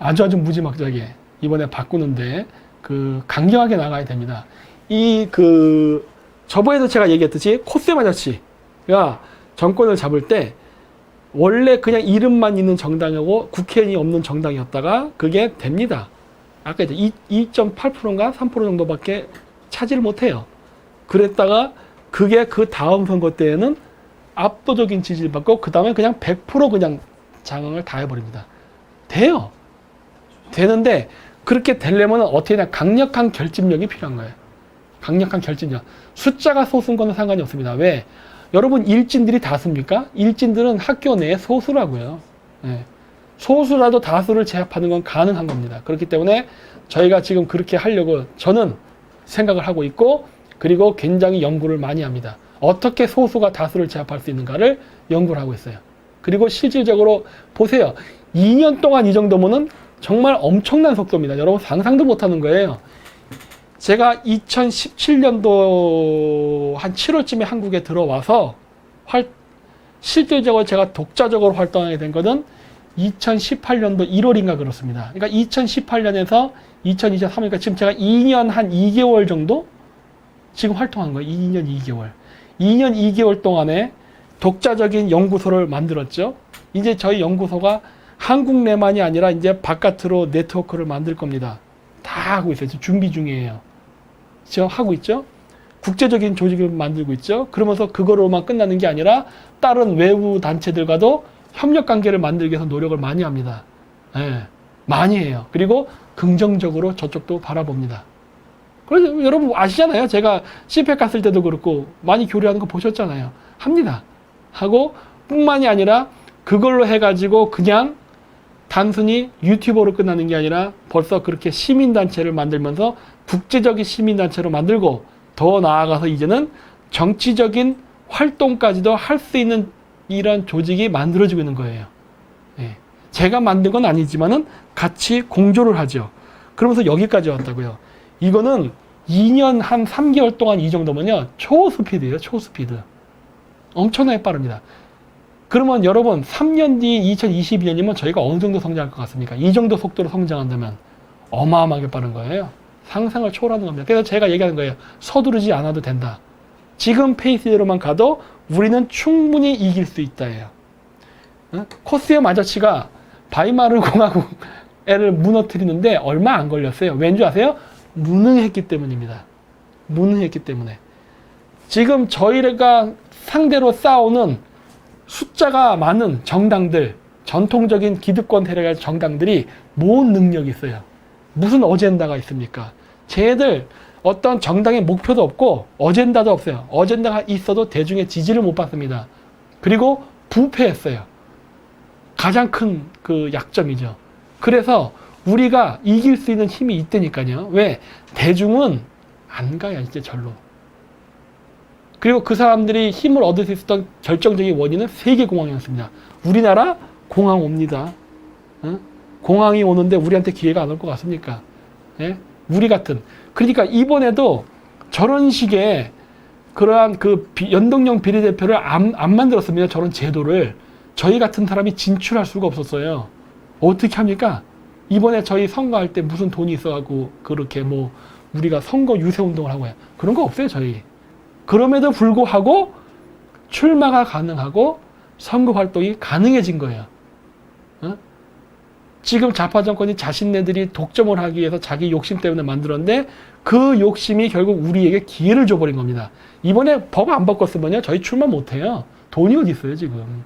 아주 무지막지하게 이번에 바꾸는데 그 강경하게 나가야 됩니다. 저번에도 제가 얘기했듯이 코세마 자치가 정권을 잡을 때 원래 그냥 이름만 있는 정당이고 국회의원이 없는 정당이었다가 그게 됩니다. 아까 이제 2.8%인가 3% 정도밖에 차지를 못해요. 그랬다가 그게 그 다음 선거 때에는 압도적인 지지를 받고 그 다음에 그냥 100% 그냥 장악을 다 해버립니다. 돼요. 되는데 그렇게 되려면 어떻게 되냐, 강력한 결집력이 필요한 거예요. 강력한 결집력. 숫자가 소수인 거는 상관이 없습니다. 왜? 여러분 일진들이 다수입니까? 일진들은 학교 내에 소수라고요. 네. 소수라도 다수를 제압하는 건 가능한 겁니다. 그렇기 때문에 저희가 지금 그렇게 하려고 저는 생각을 하고 있고, 그리고 굉장히 연구를 많이 합니다. 어떻게 소수가 다수를 제압할 수 있는가를 연구를 하고 있어요. 그리고 실질적으로 보세요. 2년 동안 이 정도면은 정말 엄청난 속도입니다. 여러분 상상도 못하는 거예요. 제가 2017년도 한 7월쯤에 한국에 들어와서 실질적으로 제가 독자적으로 활동하게 된 것은 2018년도 1월인가 그렇습니다. 그러니까 2018년에서 2023년, 그러니까 지금 제가 2년 한 2개월 정도 지금 활동한 거예요. 2년 2개월. 2년 2개월 동안에 독자적인 연구소를 만들었죠. 이제 저희 연구소가 한국 내만이 아니라 이제 바깥으로 네트워크를 만들 겁니다. 다 하고 있어요. 지금 준비 중이에요. 지금 하고 있죠. 국제적인 조직을 만들고 있죠. 그러면서 그거로만 끝나는 게 아니라 다른 외부 단체들과도 협력 관계를 만들기 위해서 노력을 많이 합니다. 네, 많이 해요. 그리고 긍정적으로 저쪽도 바라봅니다. 그래서 여러분 아시잖아요. 제가 CPEC 갔을 때도 그렇고 많이 교류하는 거 보셨잖아요. 합니다. 하고 뿐만이 아니라 그걸로 해가지고 그냥 단순히 유튜버로 끝나는 게 아니라 벌써 그렇게 시민단체를 만들면서 국제적인 시민단체로 만들고, 더 나아가서 이제는 정치적인 활동까지도 할 수 있는 이런 조직이 만들어지고 있는 거예요. 예. 제가 만든 건 아니지만은 같이 공조를 하죠. 그러면서 여기까지 왔다고요. 이거는 2년 한 3개월 동안 이 정도면요, 초스피드예요. 초스피드. 엄청나게 빠릅니다. 그러면 여러분 3년 뒤 2022년이면 저희가 어느 정도 성장할 것 같습니까? 이 정도 속도로 성장한다면 어마어마하게 빠른 거예요. 상상을 초월하는 겁니다. 그래서 제가 얘기하는 거예요. 서두르지 않아도 된다. 지금 페이스대로만 가도 우리는 충분히 이길 수 있다예요. 코스의 마저치가 바이마르 공화국을 무너뜨리는데 얼마 안 걸렸어요. 왠지 아세요? 무능했기 때문입니다. 무능했기 때문에. 지금 저희가 상대로 싸우는 숫자가 많은 정당들, 전통적인 기득권 세력의 정당들이 뭔 능력이 있어요? 무슨 어젠다가 있습니까? 쟤들 어떤 정당의 목표도 없고 어젠다도 없어요. 어젠다가 있어도 대중의 지지를 못 받습니다. 그리고 부패했어요. 가장 큰 그 약점이죠. 그래서 우리가 이길 수 있는 힘이 있다니까요. 왜? 대중은 안 가요, 이제 절로. 그리고 그 사람들이 힘을 얻을 수 있었던 결정적인 원인은 세계공황이었습니다. 우리나라 공황 옵니다. 공황이 오는데 우리한테 기회가 안 올 것 같습니까? 예? 우리 같은. 그러니까 이번에도 저런 식의 그러한 그 연동형 비례대표를 안 만들었습니다. 저런 제도를. 저희 같은 사람이 진출할 수가 없었어요. 어떻게 합니까? 이번에 저희 선거할 때 무슨 돈이 있어가지고 그렇게 뭐 우리가 선거 유세 운동을 하고 해요. 그런 거 없어요, 저희. 그럼에도 불구하고 출마가 가능하고 선거 활동이 가능해진 거예요. 지금 좌파 정권이 자신네들이 독점을 하기 위해서 자기 욕심 때문에 만들었는데 그 욕심이 결국 우리에게 기회를 줘버린 겁니다. 이번에 법 안 바꿨으면요, 저희 출마 못해요. 돈이 어디 있어요, 지금.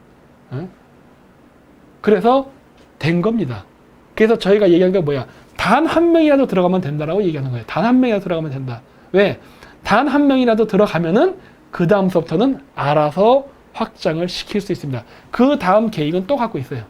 그래서 된 겁니다. 그래서 저희가 얘기하는 게 뭐야? 단 한 명이라도 들어가면 된다라고 얘기하는 거예요. 단 한 명이라도 들어가면 된다. 왜? 단 한 명이라도 들어가면은 그 다음서부터는 알아서 확장을 시킬 수 있습니다. 그 다음 계획은 또 갖고 있어요.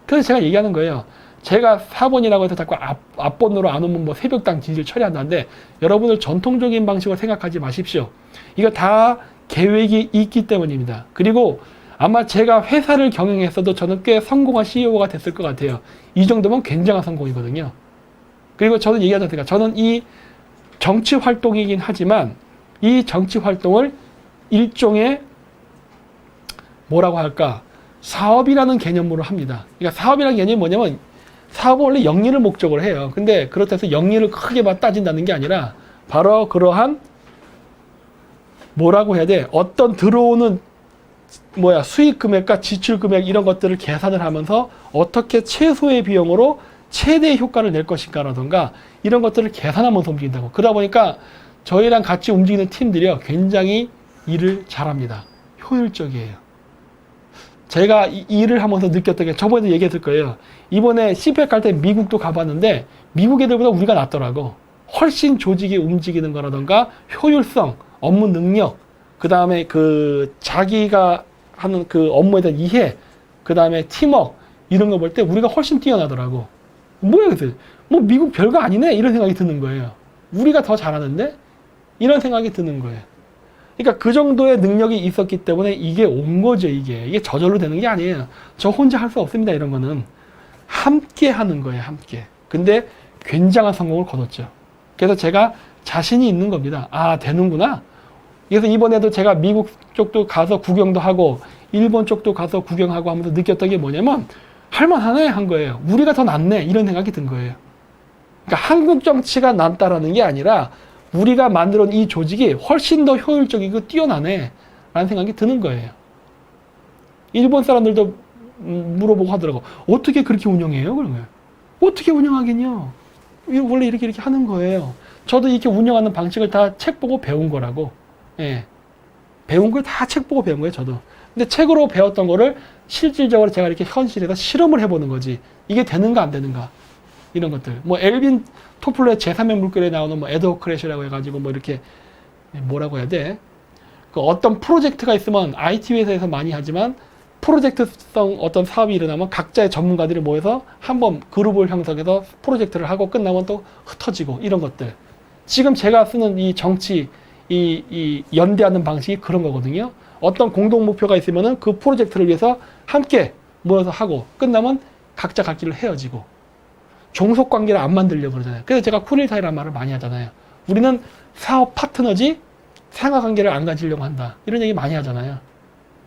그래서 제가 얘기하는 거예요. 제가 4번이라고 해서 자꾸 앞번으로 안 오면 뭐 새벽당 지지를 처리한다는데, 여러분들 전통적인 방식으로 생각하지 마십시오. 이거 다 계획이 있기 때문입니다. 그리고 아마 제가 회사를 경영했어도 저는 꽤 성공한 CEO가 됐을 것 같아요. 이 정도면 굉장한 성공이거든요. 그리고 저는 얘기하지 않습니까? 저는 이 정치 활동이긴 하지만 이 정치 활동을 일종의 뭐라고 할까? 사업이라는 개념으로 합니다. 그러니까 사업이라는 개념이 뭐냐면 사업은 원래 영리를 목적으로 해요. 근데 그렇다고 해서 영리를 크게만 따진다는 게 아니라 바로 그러한 뭐라고 해야 돼? 어떤 들어오는 수익 금액과 지출 금액 이런 것들을 계산을 하면서 어떻게 최소의 비용으로 최대의 효과를 낼 것인가라던가 이런 것들을 계산하면서 움직인다고. 그러다 보니까 저희랑 같이 움직이는 팀들이요. 굉장히 일을 잘합니다. 효율적이에요. 제가 이 일을 하면서 느꼈던 게 저번에도 얘기했을 거예요. 이번에 CPEC 갈 때 미국도 가봤는데 미국 애들보다 우리가 낫더라고. 훨씬 조직이 움직이는 거라던가 효율성, 업무 능력, 그 다음에 그 자기가 하는 그 업무에 대한 이해, 그 다음에 팀워크 이런 거 볼 때 우리가 훨씬 뛰어나더라고. 뭐야 그래서 뭐 미국 별거 아니네 이런 생각이 드는 거예요. 우리가 더 잘하는데 이런 생각이 드는 거예요. 그러니까 그 정도의 능력이 있었기 때문에 이게 온 거죠. 이게 저절로 되는 게 아니에요. 저 혼자 할 수 없습니다. 이런 거는 함께 하는 거예요. 함께. 근데 굉장한 성공을 거뒀죠. 그래서 제가 자신이 있는 겁니다. 아, 되는구나. 그래서 이번에도 제가 미국 쪽도 가서 구경도 하고 일본 쪽도 가서 구경하고 하면서 느꼈던 게 뭐냐면 할만하네 한 거예요. 우리가 더 낫네 이런 생각이 든 거예요. 그러니까 한국 정치가 낫다라는 게 아니라 우리가 만들어 놓은 이 조직이 훨씬 더 효율적이고 뛰어나네 라는 생각이 드는 거예요. 일본 사람들도 물어보고 하더라고. 어떻게 그렇게 운영해요? 그런 거예요. 어떻게 운영하겠냐? 원래 이렇게 하는 거예요. 저도 이렇게 운영하는 방식을 다 책 보고 배운 거라고. 예. 배운 걸 다 책 보고 배운 거예요, 저도. 근데 책으로 배웠던 거를 실질적으로 제가 이렇게 현실에서 실험을 해보는 거지. 이게 되는가 안 되는가. 이런 것들. 뭐 엘빈 토플러의 제3의 물결에 나오는 뭐 에더 크래시라고 해가지고 뭐 이렇게 뭐라고 해야 돼? 그 어떤 프로젝트가 있으면 IT 회사에서 많이 하지만 프로젝트성 어떤 사업이 일어나면 각자의 전문가들이 모여서 한번 그룹을 형성해서 프로젝트를 하고 끝나면 또 흩어지고 이런 것들. 지금 제가 쓰는 이 정치 이 연대하는 방식이 그런 거거든요. 어떤 공동 목표가 있으면은 그 프로젝트를 위해서 함께 모여서 하고 끝나면 각자 갈 길을 헤어지고 종속 관계를 안 만들려고 그러잖아요. 그래서 제가 쿠릴타이라는 말을 많이 하잖아요. 우리는 사업 파트너지 상하 관계를 안 가지려고 한다. 이런 얘기 많이 하잖아요.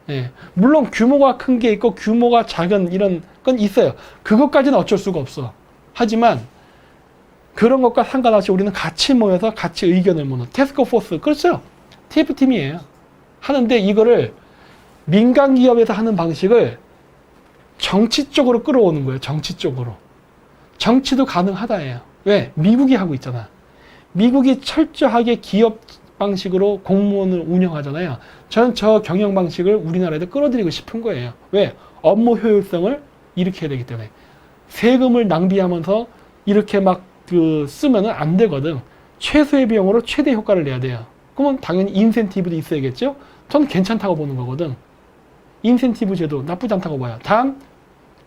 예. 물론 규모가 큰 게 있고 규모가 작은 이런 건 있어요. 그것까지는 어쩔 수가 없어. 하지만 그런 것과 상관없이 우리는 같이 모여서 같이 의견을 모는 태스크포스, 그렇죠? TF팀이에요. 하는데 이거를 민간 기업에서 하는 방식을 정치 쪽으로 끌어오는 거예요. 정치 쪽으로. 정치도 가능하다예요. 왜? 미국이 하고 있잖아. 미국이 철저하게 기업 방식으로 공무원을 운영하잖아요. 저는 저 경영 방식을 우리나라에도 끌어들이고 싶은 거예요. 왜? 업무 효율성을 일으켜야 되기 때문에. 세금을 낭비하면서 이렇게 막 쓰면은 안 되거든. 최소의 비용으로 최대 효과를 내야 돼요. 그러면 당연히 인센티브도 있어야겠죠? 전 괜찮다고 보는 거거든. 인센티브 제도 나쁘지 않다고 봐요. 단,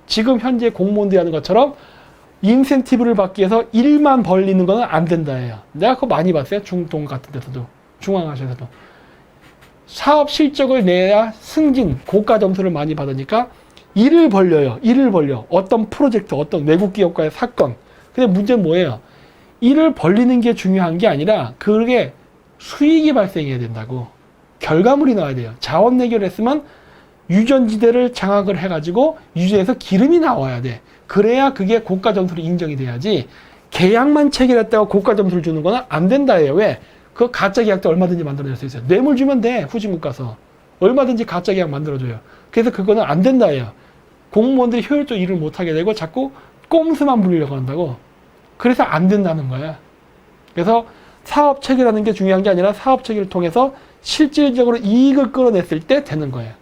지금 현재 공무원들이 하는 것처럼 인센티브를 받기 위해서 일만 벌리는 거는 안 된다예요. 내가 그거 많이 봤어요. 중동 같은 데서도. 중앙아시아에서도. 사업 실적을 내야 승진, 고가 점수를 많이 받으니까 일을 벌려요. 일을 벌려. 어떤 프로젝트, 어떤 외국 기업과의 사건. 근데 문제는 뭐예요? 일을 벌리는 게 중요한 게 아니라 그게 수익이 발생해야 된다고. 결과물이 나와야 돼요. 자원 내기를 했으면 유전지대를 장악을 해가지고 유전에서 기름이 나와야 돼. 그래야 그게 고가 점수로 인정이 돼야지. 계약만 체결했다고 고가 점수를 주는 거는 안 된다예요. 왜? 그 가짜 계약도 얼마든지 만들어낼 수 있어요. 뇌물 주면 돼. 후진국 가서. 얼마든지 가짜 계약 만들어줘요. 그래서 그거는 안 된다예요. 공무원들이 효율적으로 일을 못하게 되고 자꾸 꼼수만 부리려고 한다고. 그래서 안 된다는 거야. 그래서 사업 체계라는 게 중요한 게 아니라 사업 체계를 통해서 실질적으로 이익을 끌어냈을 때 되는 거예요.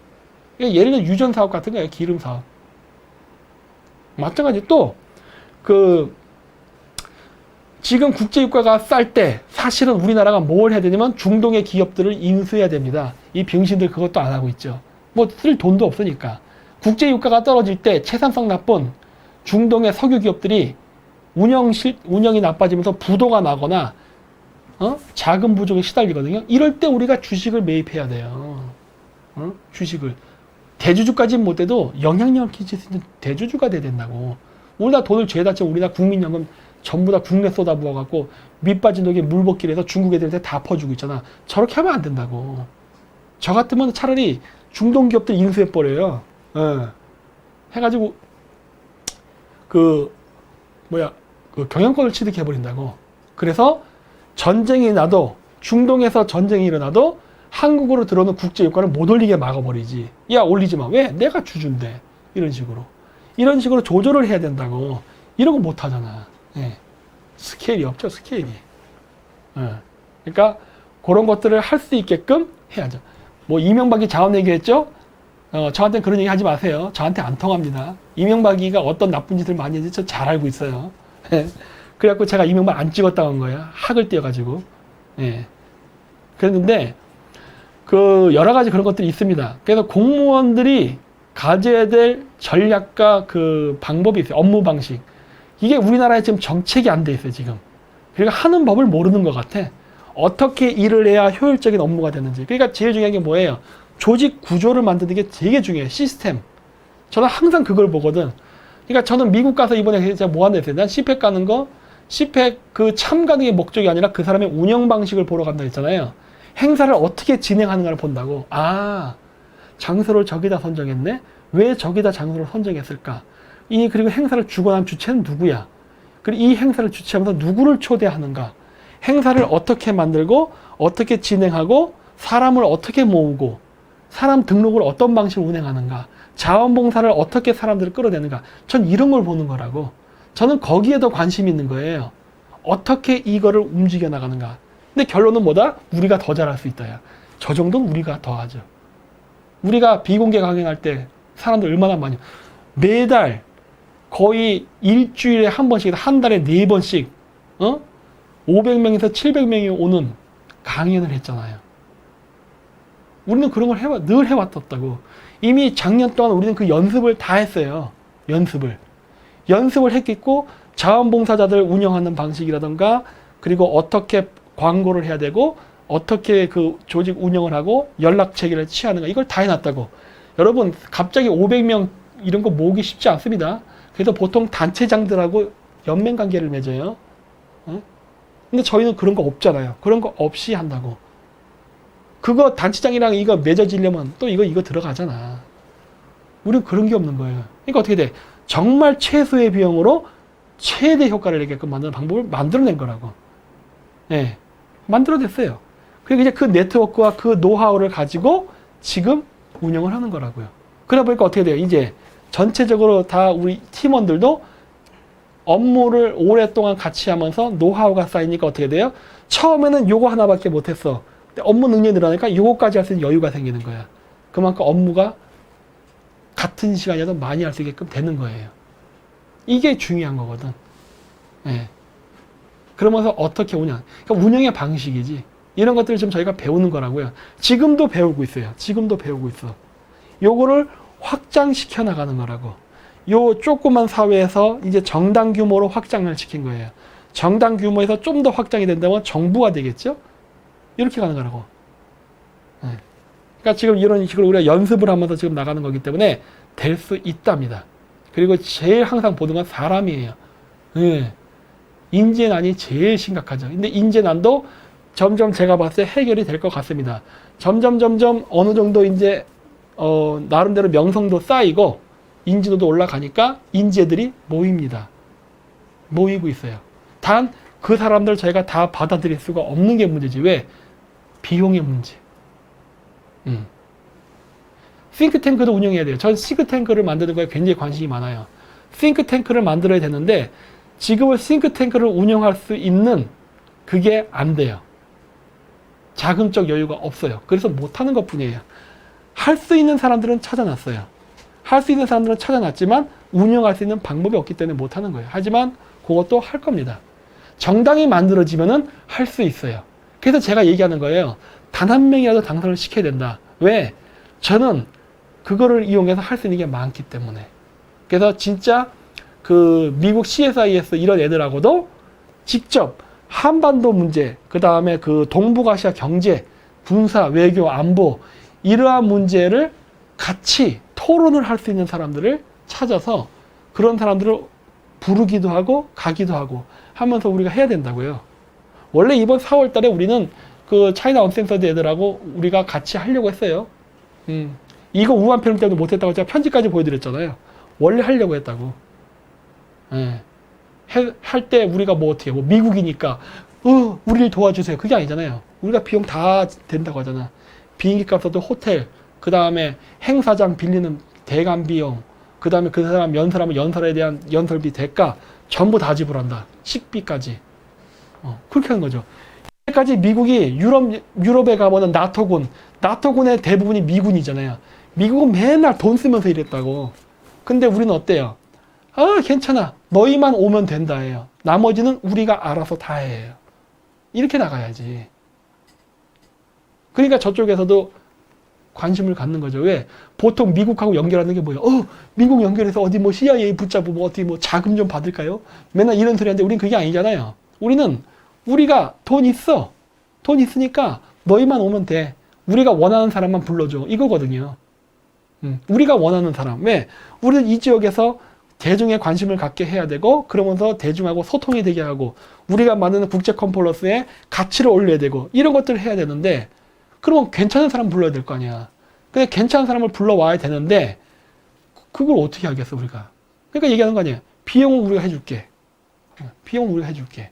그러니까 예를 들어 유전 사업 같은 거예요. 기름 사업. 마찬가지 또 지금 국제유가가 쌀 때 사실은 우리나라가 뭘 해야 되냐면 중동의 기업들을 인수해야 됩니다. 이 병신들 그것도 안 하고 있죠. 뭐 쓸 돈도 없으니까. 국제유가가 떨어질 때 채산성 나쁜 중동의 석유 기업들이 운영이 나빠지면서 부도가 나거나 자금 부족에 시달리거든요. 이럴 때 우리가 주식을 매입해야 돼요. 주식을. 대주주까지는 못 돼도 영향력을 끼칠 수 있는 대주주가 돼야 된다고. 우리나라 돈을 죄다 치면 우리나라 국민연금 전부 다 국내 쏟아 부어갖고 밑빠진 독에 물벗기를 해서 중국 애들한테 다 퍼주고 있잖아. 저렇게 하면 안 된다고. 저 같으면 차라리 중동 기업들 인수해버려요. 해가지고 그 경영권을 취득해버린다고. 그래서 전쟁이 나도, 중동에서 전쟁이 일어나도 한국으로 들어오는 국제유가를 못 올리게 막아버리지. 야, 올리지 마. 왜? 내가 주주인데. 이런 식으로. 이런 식으로 조절을 해야 된다고. 이런 거 못 하잖아. 예. 스케일이 없죠, 스케일이. 예. 그러니까 그런 것들을 할 수 있게끔 해야죠. 뭐 이명박이 자원 얘기했죠? 저한테는 그런 얘기 하지 마세요. 저한테 안 통합니다. 이명박이가 어떤 나쁜 짓을 많이 했는지 저 잘 알고 있어요. 예. 그래갖고 제가 이명박 안 찍었다고 한 거예요. 학을 띄어가지고. 예. 그랬는데, 여러 가지 그런 것들이 있습니다. 그래서 공무원들이 가져야 될 전략과 그 방법이 있어요. 업무 방식. 이게 우리나라에 지금 정책이 안 돼 있어요, 지금. 그러니까 하는 법을 모르는 것 같아. 어떻게 일을 해야 효율적인 업무가 되는지. 그러니까 제일 중요한 게 뭐예요? 조직 구조를 만드는 게 되게 중요해요. 시스템. 저는 항상 그걸 보거든. 그러니까 저는 미국 가서 이번에 제가 뭐 한다 했어요? 난 CPEC 가는 거, CPEC 그 참 가는 게 목적이 아니라 그 사람의 운영 방식을 보러 간다 했잖아요. 행사를 어떻게 진행하는가를 본다고. 아, 장소를 저기다 선정했네? 왜 저기다 장소를 선정했을까? 그리고 행사를 주고 난 주체는 누구야? 그리고 이 행사를 주최하면서 누구를 초대하는가? 행사를 어떻게 만들고, 어떻게 진행하고, 사람을 어떻게 모으고, 사람 등록을 어떤 방식으로 운행하는가? 자원봉사를 어떻게 사람들을 끌어내는가? 전 이런 걸 보는 거라고. 저는 거기에 더 관심이 있는 거예요. 어떻게 이거를 움직여 나가는가? 근데 결론은 뭐다? 우리가 더 잘할 수 있다야. 저 정도는 우리가 더 하죠. 우리가 비공개 강연할 때 사람들 얼마나 많이, 매달 거의 일주일에 한 번씩, 한 달에 4번씩, 500명에서 700명이 오는 강연을 했잖아요. 우리는 그런 걸 늘 해왔었다고. 이미 작년 동안 우리는 그 연습을 다 했어요. 연습을 했겠고, 자원봉사자들 운영하는 방식이라던가, 그리고 어떻게 광고를 해야 되고, 어떻게 그 조직 운영을 하고, 연락 체계를 취하는가, 이걸 다 해놨다고. 여러분, 갑자기 500명 이런 거 모으기 쉽지 않습니다. 그래서 보통 단체장들하고 연맹 관계를 맺어요. 근데 저희는 그런 거 없잖아요. 그런 거 없이 한다고. 그거 단체장이랑 이거 맺어지려면 또 이거 들어가잖아. 우리는 그런 게 없는 거예요. 그러니까 어떻게 돼? 정말 최소의 비용으로 최대 효과를 내게끔 만드는 방법을 만들어낸 거라고. 예. 만들어냈어요. 그리고 이제 그 네트워크와 그 노하우를 가지고 지금 운영을 하는 거라고요. 그러다 보니까 어떻게 돼요? 이제 전체적으로 다 우리 팀원들도 업무를 오랫동안 같이 하면서 노하우가 쌓이니까 어떻게 돼요? 처음에는 요거 하나밖에 못했어. 업무 능력이 늘어나니까 요거까지 할 수 있는 여유가 생기는 거야. 그만큼 업무가 같은 시간이라도 많이 할 수 있게끔 되는 거예요. 이게 중요한 거거든. 예. 그러면서 어떻게 운영, 그러니까 운영의 방식이지. 이런 것들을 좀 저희가 배우는 거라고요. 지금도 배우고 있어요. 지금도 배우고 있어. 요거를 확장시켜 나가는 거라고. 요 조그만 사회에서 이제 정당 규모로 확장을 시킨 거예요. 정당 규모에서 좀 더 확장이 된다면 정부가 되겠죠? 이렇게 가는 거라고. 네. 그러니까 지금 이런 식으로 우리가 연습을 하면서 지금 나가는 거기 때문에 될 수 있답니다. 그리고 제일 항상 보는 건 사람이에요. 네. 인재난이 제일 심각하죠. 근데 인재난도 점점 제가 봤을 때 해결이 될 것 같습니다. 점점 어느 정도 이제 나름대로 명성도 쌓이고 인지도도 올라가니까 인재들이 모입니다. 모이고 있어요. 단 그 사람들 저희가 다 받아들일 수가 없는 게 문제지. 왜? 비용의 문제. 싱크탱크도 운영해야 돼요. 전 싱크탱크를 만드는 거에 굉장히 관심이 많아요. 싱크탱크를 만들어야 되는데 지금은 싱크탱크를 운영할 수 있는 그게 안 돼요. 자금적 여유가 없어요. 그래서 못하는 것 뿐이에요. 할 수 있는 사람들은 찾아놨어요. 할 수 있는 사람들은 찾아놨지만 운영할 수 있는 방법이 없기 때문에 못하는 거예요. 하지만 그것도 할 겁니다. 정당이 만들어지면은 할 수 있어요. 그래서 제가 얘기하는 거예요. 단 한 명이라도 당선을 시켜야 된다. 왜? 저는 그거를 이용해서 할 수 있는 게 많기 때문에. 그래서 진짜 그 미국 CSIS 이런 애들하고도 직접 한반도 문제, 그 다음에 그 동북아시아 경제, 군사, 외교, 안보 이러한 문제를 같이 토론을 할 수 있는 사람들을 찾아서 그런 사람들을 부르기도 하고 가기도 하고 하면서 우리가 해야 된다고요. 원래 이번 4월 달에 우리는 그 차이나 언센서드 애들하고 우리가 같이 하려고 했어요. 이거 우한 필름 때문에 못했다고 제가 편지까지 보여드렸잖아요. 원래 하려고 했다고. 예. 할 때 우리가 뭐 어떻게, 뭐 미국이니까, 우리를 도와주세요. 그게 아니잖아요. 우리가 비용 다 된다고 하잖아. 비행기 값도 호텔, 그 다음에 행사장 빌리는 대관 비용, 그 다음에 그 사람 연설하면 연설에 대한 연설비 대가 전부 다 지불한다. 식비까지. 그렇게 하는 거죠. 여기까지 미국이 유럽에 가보는 나토군의 대부분이 미군이잖아요. 미국은 맨날 돈 쓰면서 이랬다고. 근데 우리는 어때요? 괜찮아. 너희만 오면 된다예요. 나머지는 우리가 알아서 다 해요. 이렇게 나가야지. 그러니까 저쪽에서도 관심을 갖는 거죠. 왜? 보통 미국하고 연결하는 게 뭐예요? 미국 연결해서 어디 뭐 CIA 붙잡고 뭐 어디 뭐 자금 좀 받을까요? 맨날 이런 소리 하는데 우린 그게 아니잖아요. 우리가 돈 있어. 돈 있으니까 너희만 오면 돼. 우리가 원하는 사람만 불러줘. 이거거든요. 우리가 원하는 사람. 왜? 우리는 이 지역에서 대중의 관심을 갖게 해야 되고, 그러면서 대중하고 소통이 되게 하고, 우리가 만드는 국제 컨퍼런스에 가치를 올려야 되고, 이런 것들을 해야 되는데, 그러면 괜찮은 사람 불러야 될 거 아니야. 근데 괜찮은 사람을 불러와야 되는데, 그걸 어떻게 하겠어, 우리가. 그러니까 얘기하는 거 아니야. 비용은 우리가 해줄게. 비용은 우리가 해줄게.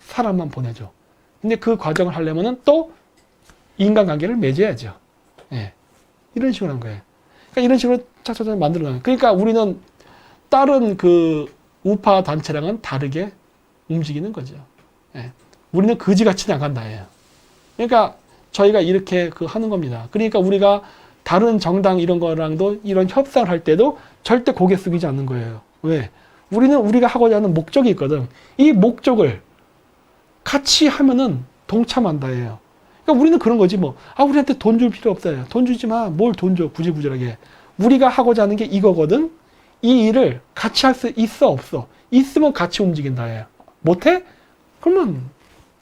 사람만 보내줘. 근데 그 과정을 하려면은 또 인간관계를 맺어야죠. 예. 이런 식으로 한 거예요. 그러니까 이런 식으로 착착착 만들어놔요. 그러니까 우리는 다른 그 우파 단체랑은 다르게 움직이는 거죠. 예. 우리는 그지같이 나간다예요. 그러니까 저희가 이렇게 하는 겁니다. 그러니까 우리가 다른 정당 이런 거랑도 이런 협상을 할 때도 절대 고개 숙이지 않는 거예요. 왜? 우리는 우리가 하고자 하는 목적이 있거든. 이 목적을 같이 하면은 동참한다예요. 그러니까 우리는 그런 거지 뭐. 우리한테 돈 줄 필요 없어요. 돈 주지 마. 뭘 돈 줘. 구질구질하게. 우리가 하고자 하는 게 이거거든. 이 일을 같이 할 수 있어 없어. 있으면 같이 움직인다예요. 못해? 그러면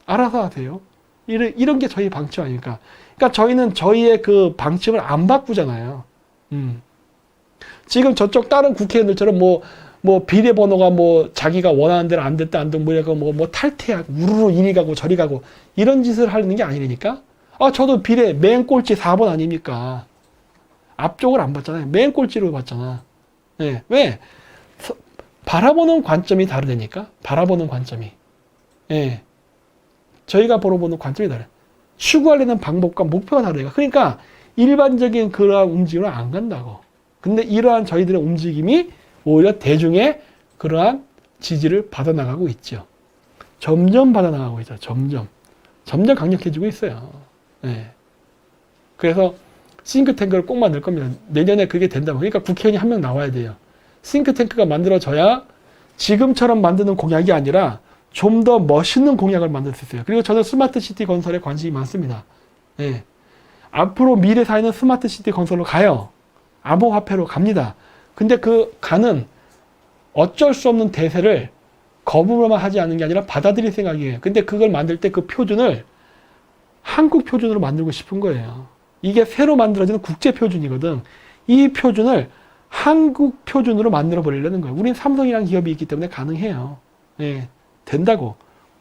알아서 하세요. 이런 게 저희 방침 아닙니까? 그러니까 저희는 저희의 그 방침을 안 바꾸잖아요. 지금 저쪽 다른 국회의원들처럼 뭐 비례번호가 뭐 자기가 원하는 대로 안 됐다 안 됐다 뭐 탈퇴하고 우르르 이리 가고 저리 가고 이런 짓을 하는 게 아니니까. 저도 비례 맨 꼴찌 4번 아닙니까? 앞쪽을 안 봤잖아요. 맨 꼴찌로 봤잖아. 네. 왜? 바라보는 관점이 다르다니까. 바라보는 관점이. 예. 저희가 보는 관점이 다르요. 추구하려는 방법과 목표가 다르니까. 그러니까 일반적인 그러한 움직임을 안 간다고. 근데 이러한 저희들의 움직임이 오히려 대중의 그러한 지지를 받아나가고 있죠. 점점 받아나가고 있죠. 점점 강력해지고 있어요. 네. 그래서 싱크탱크를 꼭 만들 겁니다. 내년에 그게 된다고. 그러니까 국회의원이 한 명 나와야 돼요. 싱크탱크가 만들어져야 지금처럼 만드는 공약이 아니라 좀 더 멋있는 공약을 만들 수 있어요. 그리고 저는 스마트 시티 건설에 관심이 많습니다. 네. 앞으로 미래 사회는 스마트 시티 건설로 가요. 암호화폐로 갑니다. 근데 그 가는 어쩔 수 없는 대세를 거부만 하지 않는 게 아니라 받아들일 생각이에요. 근데 그걸 만들 때 그 표준을 한국 표준으로 만들고 싶은 거예요. 이게 새로 만들어지는 국제 표준이거든. 이 표준을 한국 표준으로 만들어 버리려는 거예요. 우린 삼성이라는 기업이 있기 때문에 가능해요. 예, 된다고.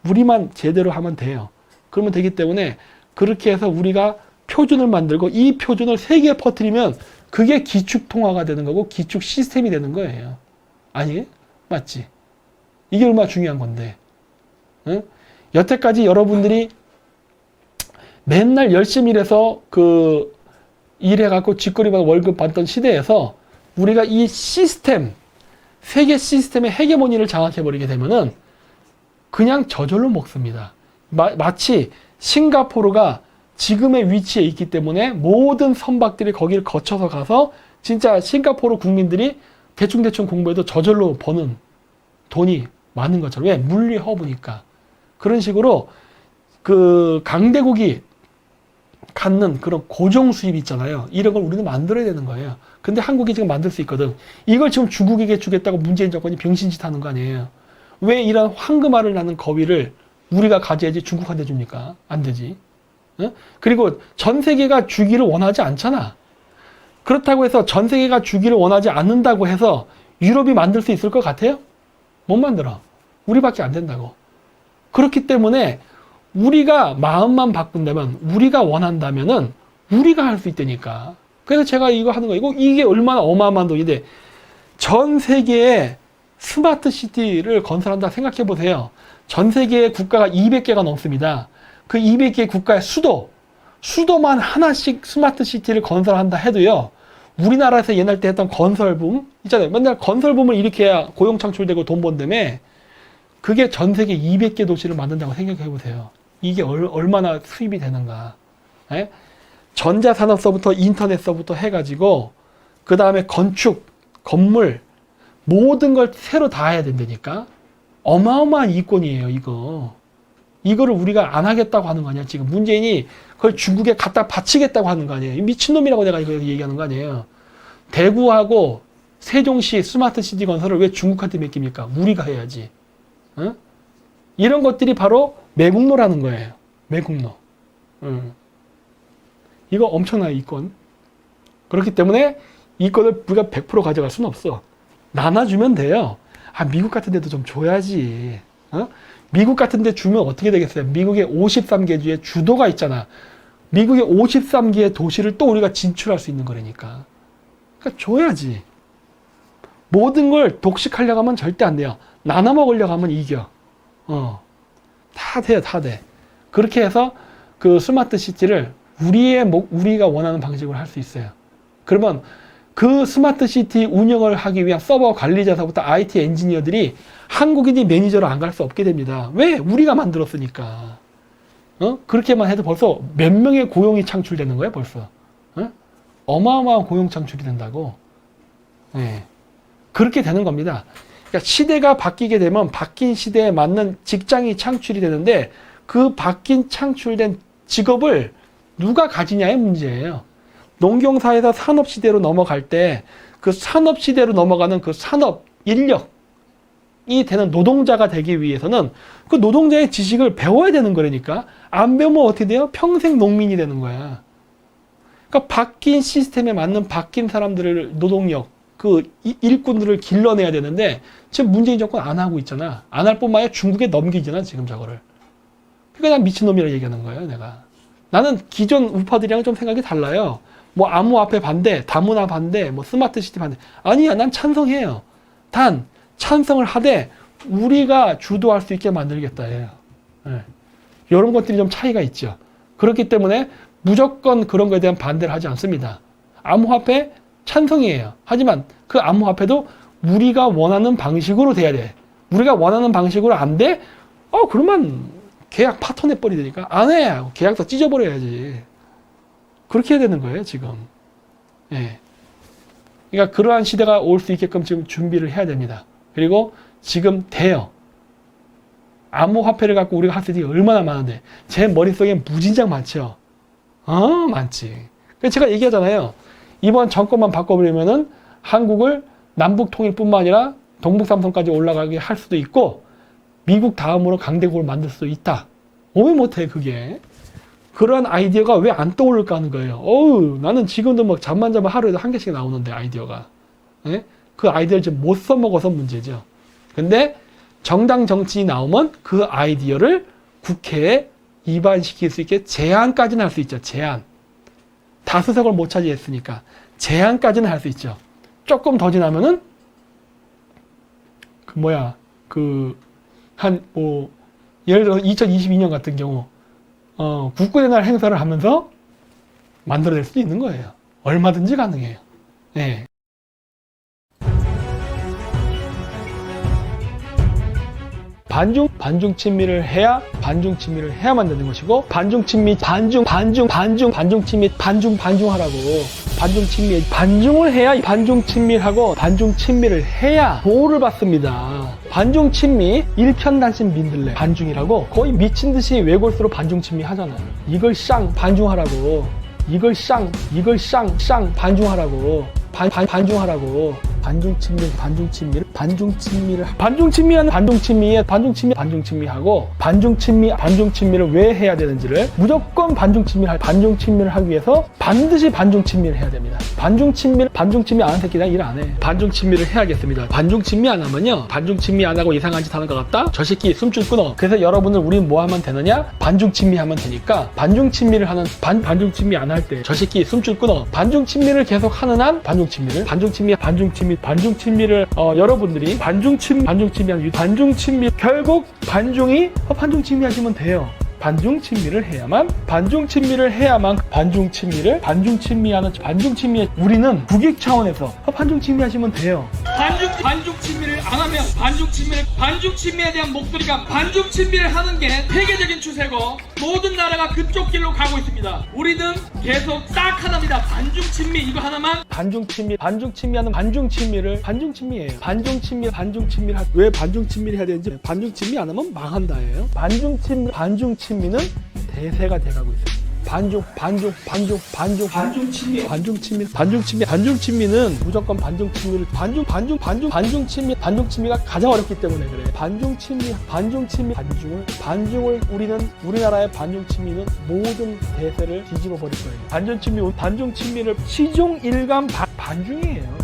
우리만 제대로 하면 돼요. 그러면 되기 때문에 그렇게 해서 우리가 표준을 만들고 이 표준을 세계에 퍼뜨리면 그게 기축 통화가 되는 거고 기축 시스템이 되는 거예요. 아니? 맞지? 이게 얼마나 중요한 건데. 응? 여태까지 여러분들이 맨날 열심히 일해서 일해갖고 쥐꼬리만 월급 받던 시대에서 우리가 이 시스템, 세계 시스템의 헤게모니를 장악해버리게 되면은 그냥 저절로 먹습니다. 마치 싱가포르가 지금의 위치에 있기 때문에 모든 선박들이 거기를 거쳐서 가서 진짜 싱가포르 국민들이 대충대충 공부해도 저절로 버는 돈이 많은 것처럼. 왜? 물리 허브니까. 그런 식으로 강대국이 갖는 그런 고정 수입 있잖아요. 이런 걸 우리는 만들어야 되는 거예요. 근데 한국이 지금 만들 수 있거든. 이걸 지금 중국에게 주겠다고 문재인 정권이 병신짓 하는 거 아니에요. 왜 이런 황금알을 낳는 거위를 우리가 가져야지 중국한테 줍니까? 안 되지. 응? 그리고 전 세계가 주기를 원하지 않잖아. 그렇다고 해서 전 세계가 주기를 원하지 않는다고 해서 유럽이 만들 수 있을 것 같아요? 못 만들어. 우리밖에 안 된다고. 그렇기 때문에 우리가 마음만 바꾼다면, 우리가 원한다면은 우리가 할 수 있다니까. 그래서 제가 이거 하는 거예요. 이게 얼마나 어마어마한 돈인데 전 세계에 스마트 시티를 건설한다 생각해 보세요. 전 세계의 국가가 200개가 넘습니다. 그 200개 국가의 수도만 하나씩 스마트 시티를 건설한다 해도요. 우리나라에서 옛날 때 했던 건설붐 있잖아요. 맨날 건설붐을 일으켜야 고용 창출되고 돈 번다며. 그게 전 세계 200개 도시를 만든다고 생각해 보세요. 이게 얼마나 수입이 되는가. 예? 전자산업서부터 인터넷서부터 해가지고 그 다음에 건축, 건물 모든 걸 새로 다 해야 된다니까. 어마어마한 이권이에요, 이거. 이거를 우리가 안 하겠다고 하는 거 아니야, 지금. 문재인이 그걸 중국에 갖다 바치겠다고 하는 거 아니에요. 미친놈이라고 내가 이거 얘기하는 거 아니에요. 대구하고 세종시 스마트 시티 건설을 왜 중국한테 맡깁니까? 우리가 해야지. 어? 이런 것들이 바로 매국노라는 거예요. 매국노. 이거 엄청나요, 이권. 그렇기 때문에 이권을 우리가 100% 가져갈 수는 없어. 나눠주면 돼요. 미국 같은 데도 좀 줘야지. 어? 미국 같은 데 주면 어떻게 되겠어요? 미국의 53개 주의 주도가 있잖아. 미국의 53개의 도시를 또 우리가 진출할 수 있는 거라니까. 그러니까 줘야지. 모든 걸 독식하려고 하면 절대 안 돼요. 나눠 먹으려고 하면 이겨. 다 돼요, 다 돼. 그렇게 해서 그 스마트 시티를 우리가 원하는 방식으로 할 수 있어요. 그러면 그 스마트 시티 운영을 하기 위한 서버 관리자서부터 IT 엔지니어들이 한국인이 매니저로 안 갈 수 없게 됩니다. 왜? 우리가 만들었으니까. 그렇게만 해도 벌써 몇 명의 고용이 창출되는 거예요, 벌써. 어마어마한 고용 창출이 된다고. 네. 그렇게 되는 겁니다. 그러니까 시대가 바뀌게 되면 바뀐 시대에 맞는 직장이 창출이 되는데 그 바뀐 창출된 직업을 누가 가지냐의 문제예요. 농경사에서 산업시대로 넘어갈 때 그 산업시대로 넘어가는 그 산업 인력이 되는 노동자가 되기 위해서는 그 노동자의 지식을 배워야 되는 거라니까. 안 배우면 어떻게 돼요? 평생 농민이 되는 거야. 그러니까 바뀐 시스템에 맞는 바뀐 사람들을 노동력, 그 일꾼들을 길러내야 되는데 지금 문재인 정권 안 하고 있잖아. 안 할 뿐만 아니라 중국에 넘기잖아, 지금 저거를. 그러니까 난 미친놈이라고 얘기하는 거예요, 내가. 나는 기존 우파들이랑 좀 생각이 달라요. 뭐 암호화폐 반대, 다문화 반대, 뭐 스마트 시티 반대. 아니야, 난 찬성해요. 단 찬성을 하되 우리가 주도할 수 있게 만들겠다예요. 네. 이런 것들이 좀 차이가 있죠. 그렇기 때문에 무조건 그런 거에 대한 반대를 하지 않습니다. 암호화폐 찬성이에요. 하지만 그 암호화폐도 우리가 원하는 방식으로 돼야 돼. 우리가 원하는 방식으로 안 돼? 그러면 계약 파토내버리니까 안 해. 계약서 찢어버려야지. 그렇게 해야 되는 거예요, 지금. 예. 그러니까 그러한 시대가 올 수 있게끔 지금 준비를 해야 됩니다. 그리고 지금 돼요. 암호화폐를 갖고 우리가 할 수 있는 게 얼마나 많은데 제 머릿속에 무진장 많죠. 많지. 그래서 제가 얘기하잖아요. 이번 정권만 바꿔버리면은 한국을 남북 통일뿐만 아니라 동북 삼성까지 올라가게 할 수도 있고 미국 다음으로 강대국을 만들 수도 있다. 왜 못해, 그게? 그런 아이디어가 왜 안 떠오를까 하는 거예요. 나는 지금도 막 잠만 자면 하루에도 한 개씩 나오는데, 아이디어가. 예? 그 아이디어를 지금 못 써먹어서 문제죠. 근데 정당 정치인이 나오면 그 아이디어를 국회에 입안시킬 수 있게 제안까지는 할 수 있죠. 제안. 다수석을 못 차지했으니까 제안까지는 할 수 있죠. 조금 더 지나면은 예를 들어 2022년 같은 경우 국군의 날 행사를 하면서 만들어낼 수도 있는 거예요. 얼마든지 가능해요. 네. 반중 친미를 해야만 되는 것이고, 반중하라고. 반중을 해야 반중 친미를 해야 보호를 받습니다. 반중 친미, 일편단심 민들레 반중이라고 거의 미친 듯이 외골수로 반중 친미 하잖아요. 이걸 반중하라고. 반중하라고. 반중친미를 왜 해야 되는지를 무조건 반중친미를 하기 위해서 반드시 반중친미를 해야 됩니다. 반중친미 안 한 새끼랑 일 안 해. 반중친미를 해야겠습니다. 반중친미 안 하면요, 반중친미 안 하고 이상한 짓 하는 것 같다? 저 새끼 숨줄 끊어. 그래서 여러분들 우린 뭐 하면 되느냐? 반중친미 하면 되니까 반중친미를 하는 반중친미 안 할 때 저 새끼 숨줄 끊어. 반중친미를 계속 하는 한 반중친미 반중 친미를 여러분들이 반중 친미 결국 반중이 반중 친미 하시면 돼요. 반중 친미를 해야만 반중 친미의 우리는 국익 차원에서 반중 친미 하시면 돼요. 반중 친미를 안 하면 반중 친미에 대한 목소리가 반중 친미를 하는 게 세계적인 추세고 모든 나라가 그쪽 길로 가고 있습니다. 우리는 계속 딱 하나입니다. 반중 친미 이거 하나만. 반중 친미하는 반중 친미예요. 왜 반중 친미를 해야 되는지, 반중 친미 안 하면 망한다예요. 반중 친미는 대세가 돼가고 있어요. 반중 친미는 무조건 반중 친미가 가장 어렵기 때문에 그래. 반중을 우리나라의 반중 친미는 모든 대세를 뒤집어 버릴 거예요. 반중 친미를 시중 일관 반중이에요.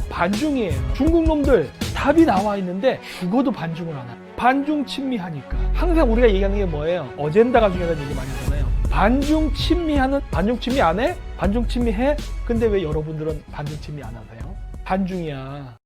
중국 놈들 답이 나와 있는데 죽어도 반중을 안 해요. 반중 친미 하니까 항상 우리가 얘기하는 게 뭐예요? 어젠다가 중요하다는 얘기 많이 하잖아요. 반중 친미 안 해? 반중 친미 해? 근데 왜 여러분들은 반중 친미 안 하세요? 반중이야.